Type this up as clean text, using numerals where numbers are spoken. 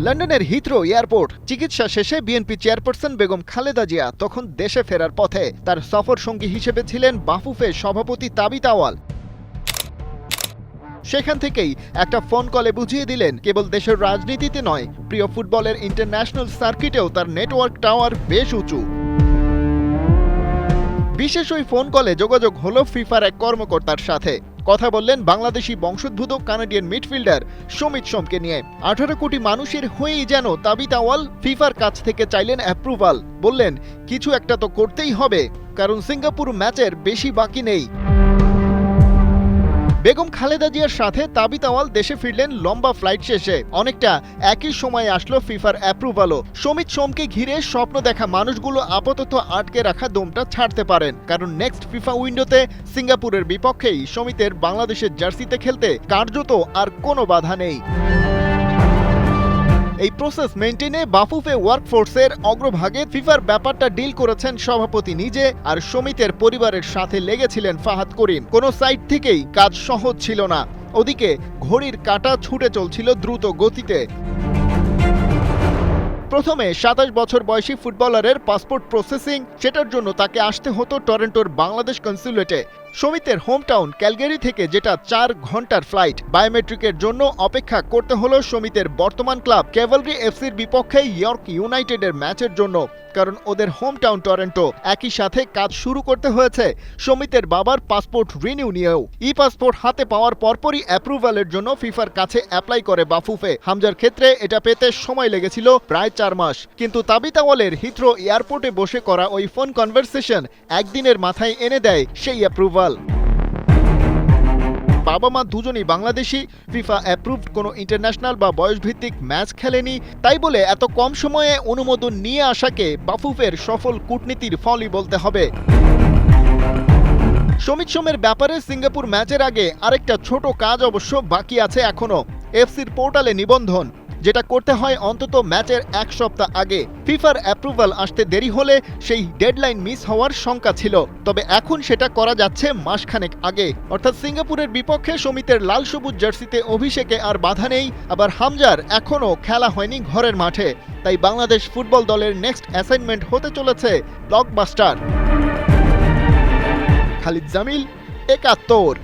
লন্ডনের Heathrow airport. চিকিৎসা শেষে বিএনপি চেয়ারপারসন বেগম খালেদা জিয়া তখন দেশে ফেরার পথে। তার সফর সঙ্গী হিসেবে ছিলেন বাফুফে সভাপতি তাবিথ আউয়াল। সেখান থেকেই একটা ফোন কলে বুঝিয়ে দিলেন কেবল দেশের রাজনীতিতে নয়, প্রিয় ফুটবলের ইন্টারন্যাশনাল সার্কিটেও তার নেটওয়ার্ক টাওয়ার বেশ উঁচু। বিশেষ ওই ফোন কলে যোগাযোগ হলো ফিফার এক কর্মকর্তার সাথে। কথা বললেন বাংলাদেশি বংশোদ্ভূত কানাডিয়ান মিডফিল্ডার সমিত সোমকে নিয়ে। 18 কোটি মানুষের হয়েই যেন তাবিথ আউয়াল ফিফার কাছ থেকে চাইলেন অ্যাপ্রুভাল। বললেন কিছু একটা তো করতেই হবে, কারণ সিঙ্গাপুর ম্যাচের বেশি বাকি নেই। বেগম খালেদা জিয়ার সাথে তাবিথ আউয়াল দেশে ফিরলেন লম্বা ফ্লাইট শেষে। অনেকটা একই সময়ে আসলো ফিফার অ্যাপ্রুভালও। সমিত সোমকে ঘিরে স্বপ্ন দেখা মানুষগুলো আপাতত আটকে রাখা দমটা ছাড়তে পারেন, কারণ নেক্সট ফিফা উইন্ডোতে সিঙ্গাপুরের বিপক্ষেই সমিতের বাংলাদেশের জার্সিতে খেলতে কার্যত আর কোনো বাধা নেই। এই প্রসেস মেইনটেইনে বাফুফে ওয়ার্কফোর্সের অগ্রভাগে ফিফার ব্যাপারটা ডিল করেছেন সভাপতি নিজে, আর সমিতের পরিবারের সাথে লেগেছিলেন ফাহাদ করিম। কোনো সাইড থেকেই কাজ সহজ ছিল না। ওদিকে ঘড়ির কাঁটা ছুটে চলছিল দ্রুত গতিতে। প্রথমে 27 বছর বয়সী ফুটবলারের পাসপোর্ট প্রসেসিং, সেটার জন্য তাকে আসতে হতো টরন্টোর বাংলাদেশ কনস্যুলেটে। সমিতের হোমটাউন ক্যালগারি থেকে যেটা 4 ঘন্টার ফ্লাইট। বায়োমেট্রিকের জন্য অপেক্ষা করতে হলো সমিতের বর্তমান ক্লাব ক্যাভালরি এফসির বিপক্ষে ইয়র্ক ইউনাইটেডের ম্যাচের জন্য, কারণ ওদের হোমটাউন টরন্টো। একই সাথে কাজ শুরু করতে হয়েছে সমিতের বাবার পাসপোর্ট রিনিউ নিয়েও। ই পাসপোর্ট হাতে পাওয়ার পরপরই অ্যাপ্রুভালের জন্য ফিফার কাছে অ্যাপ্লাই করে বাফুফে। হামজার ক্ষেত্রে এটা পেতে সময় লেগেছিল প্রায় 4 মাস। কিন্তু তাবিথ আউয়ালের হিথ্রো এয়ারপোর্টে বসে করা ওই ফোন কনভারসেশন একদিনের মাথায় এনে দেয় সেই অ্যাপ্রুভাল। বাবা মা দুজনই বাংলাদেশি, ফিফা অ্যাপ্রুভড কোনো ইন্টারন্যাশনাল বা বয়সভিত্তিক ম্যাচ খেলেনি, তাই বলে এত কম সময়ে অনুমোদন নিয়ে আসাকে বাফুফের সফল কূটনীতির ফলই বলতে হবে। সমিত সোমের ব্যাপারে সিঙ্গাপুর ম্যাচের আগে আরেকটা ছোট কাজ অবশ্য বাকি আছে এখনো। এফসির পোর্টালে নিবন্ধন, যেটা করতে হয় অন্তত ম্যাচের 1 সপ্তাহ আগে। ফিফার অ্যাপ্রুভাল আসতে দেরি হলে সেই ডেডলাইন মিস হওয়ার শঙ্কা ছিল, তবে এখন সেটা করা যাচ্ছে মাসখানেক আগে। অর্থাৎ সিঙ্গাপুরের বিপক্ষে সমিতের লাল সবুজ জার্সিতে অভিষেকে আর বাধা নেই। আবার হামজার এখনও খেলা হয়নি ঘরের মাঠে, তাই বাংলাদেশ ফুটবল দলের নেক্সট অ্যাসাইনমেন্ট হতে চলেছে ব্লকবাস্টার। খালিদ জামিল, 71।